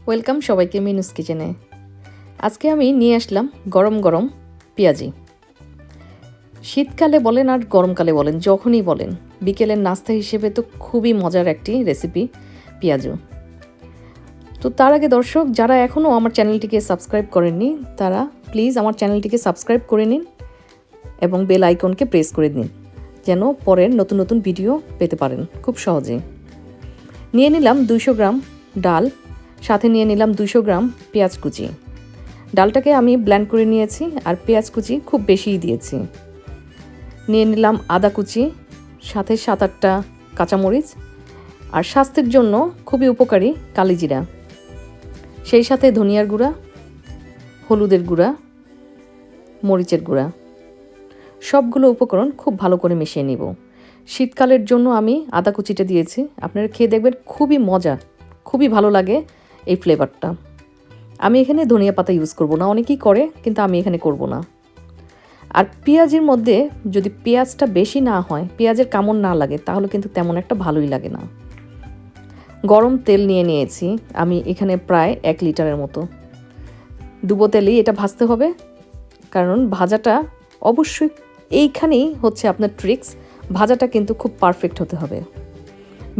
Welcome সবাইকে মিনুস কিচেনে। আজকে আমি নিয়ে আসলাম গরম গরম পেঁয়াজি। শীতকালে বলেন আর গরমকালে বলেন, যখনই বলেন, বিকেলের নাস্তা হিসেবে তো খুবই মজার একটি রেসিপি পেঁয়াজু। তো তার আগে দর্শক, যারা এখনও আমার চ্যানেলটিকে সাবস্ক্রাইব করেননি তারা প্লিজ আমার চ্যানেলটিকে সাবস্ক্রাইব করে নিন এবং বেল আইকনকে প্রেস করে দিন, যেন পরের নতুন নতুন ভিডিও পেতে পারেন খুব সহজেই। নিয়ে নিলাম 200 গ্রাম ডাল, সাথে নিয়ে নিলাম 200 গ্রাম পেঁয়াজ কুচি। ডালটাকে আমি ব্লেন্ড করে নিয়েছি আর পেঁয়াজ কুচি খুব বেশিই দিয়েছি। নিয়ে নিলাম আদা কুচি, সাথে 7-8টা কাঁচামরিচ, আর স্বাস্থ্যের জন্য খুবই উপকারী কালিজিরা, সেই সাথে ধনিয়ার গুঁড়া, হলুদের গুঁড়া, মরিচের গুঁড়া। সবগুলো উপকরণ খুব ভালো করে মিশিয়ে নিব। শীতকালের জন্য আমি আদা কুচিটা দিয়েছি, আপনারা খেয়ে দেখবেন খুবই মজা, খুবই ভালো লাগে এই ফ্লেভারটা। আমি এখানে ধনিয়া পাতা ইউজ করব না, অনেকেই করে কিন্তু আমি এখানে করব না। আর পেঁয়াজের মধ্যে যদি পেঁয়াজটা বেশি না হয়, পেঁয়াজের কামড় না লাগে, তাহলে কিন্তু তেমন একটা ভালোই লাগে না। গরম তেল নিয়ে নিয়েছি আমি এখানে প্রায় 1 লিটারের মতো। ডুবো তেলেই এটা ভাজতে হবে, কারণ ভাজাটা অবশ্যই এইখানেই হচ্ছে আপনার ট্রিক্স। ভাজাটা কিন্তু খুব পারফেক্ট হতে হবে,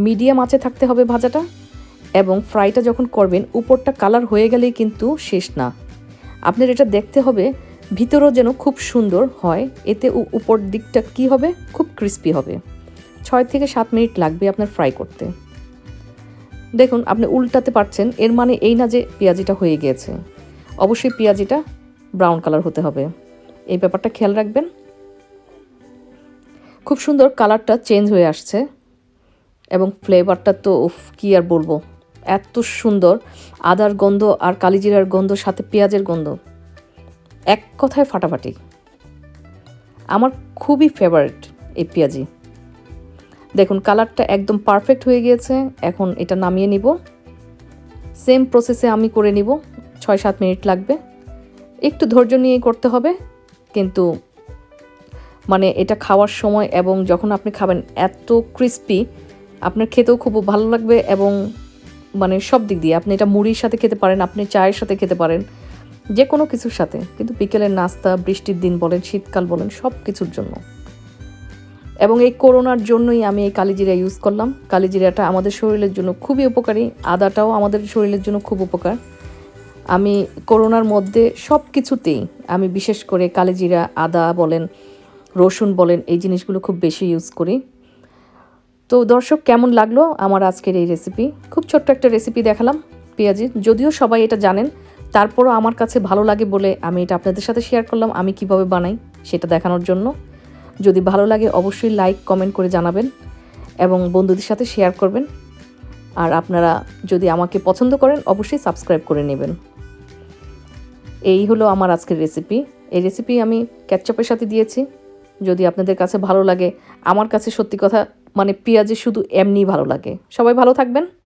মিডিয়াম আঁচে থাকতে হবে ভাজাটা। এবং ফ্রাইটা যখন করবেন উপরটা কালার হয়ে গেলেই কিন্তু শেষ না, আপনার এটা দেখতে হবে ভিতরেও যেন খুব সুন্দর হয়, এতে উপর দিকটা কি হবে, খুব ক্রিস্পি হবে। 6 থেকে 7 মিনিট লাগবে আপনার ফ্রাই করতে। দেখুন আপনি উল্টাতে পারছেন, এর মানে এই না যে পেঁয়াজিটা হয়ে গিয়েছে। অবশ্যই পেঁয়াজিটা ব্রাউন কালার হতে হবে, এই ব্যাপারটা খেয়াল রাখবেন। খুব সুন্দর কালারটা চেঞ্জ হয়ে আসছে এবং ফ্লেভারটা তো কি আর বলবো, এত সুন্দর। আদার গন্ধ আর কালিজিরার গন্ধ, সাথে পেঁয়াজের গন্ধ, এক কথায় ফাটাফাটি। আমার খুবই ফেভারিট এই পেঁয়াজি। দেখুন কালারটা একদম পারফেক্ট হয়ে গিয়েছে। এখন এটা নামিয়ে নিব। সেম প্রসেসে আমি করে নিব, 6-7 মিনিট লাগবে। একটু ধৈর্য নিয়ে করতে হবে, কিন্তু মানে এটা খাওয়ার সময় এবং যখন আপনি খাবেন এত ক্রিস্পি, আপনার খেতেও খুব ভালো লাগবে। এবং মানে সব দিক দিয়ে আপনি এটা মুড়ির সাথে খেতে পারেন, আপনি চায়ের সাথে খেতে পারেন, যে কোনো কিছুর সাথে। কিন্তু বিকেলের নাস্তা, বৃষ্টির দিন বলেন, শীতকাল বলেন, সব কিছুর জন্য। এবং এই করোনার জন্যই আমি এই কালিজিরা ইউজ করলাম। কালিজিরাটা আমাদের শরীরের জন্য খুবই উপকারী, আদাটাও আমাদের শরীরের জন্য খুব উপকার। আমি করোনার মধ্যে সব কিছুতেই আমি বিশেষ করে কালিজিরা, আদা বলেন, রসুন বলেন, এই জিনিসগুলো খুব বেশি ইউজ করি। তো দর্শক, কেমন লাগলো আমার আজকের এই রেসিপি? খুব ছোট্ট একটা রেসিপি দেখালাম পেঁয়াজি, যদিও সবাই এটা জানেন, তারপরও আমার কাছে ভালো লাগে বলে আমি এটা আপনাদের সাথে শেয়ার করলাম, আমি কিভাবে বানাই সেটা দেখানোর জন্য। যদি ভালো লাগে অবশ্যই লাইক কমেন্ট করে জানাবেন এবং বন্ধুদের সাথে শেয়ার করবেন। আর আপনারা যদি আমাকে পছন্দ করেন অবশ্যই সাবস্ক্রাইব করে নেবেন। এই হলো আমার আজকের রেসিপি। এই রেসিপি আমি কেচাপের সাথে দিয়েছি, যদি আপনাদের কাছে ভালো লাগে। আমার কাছে সত্যি কথা মানে পেঁয়াজি শুধু এমনিই ভালো লাগে। সবাই ভালো থাকবেন।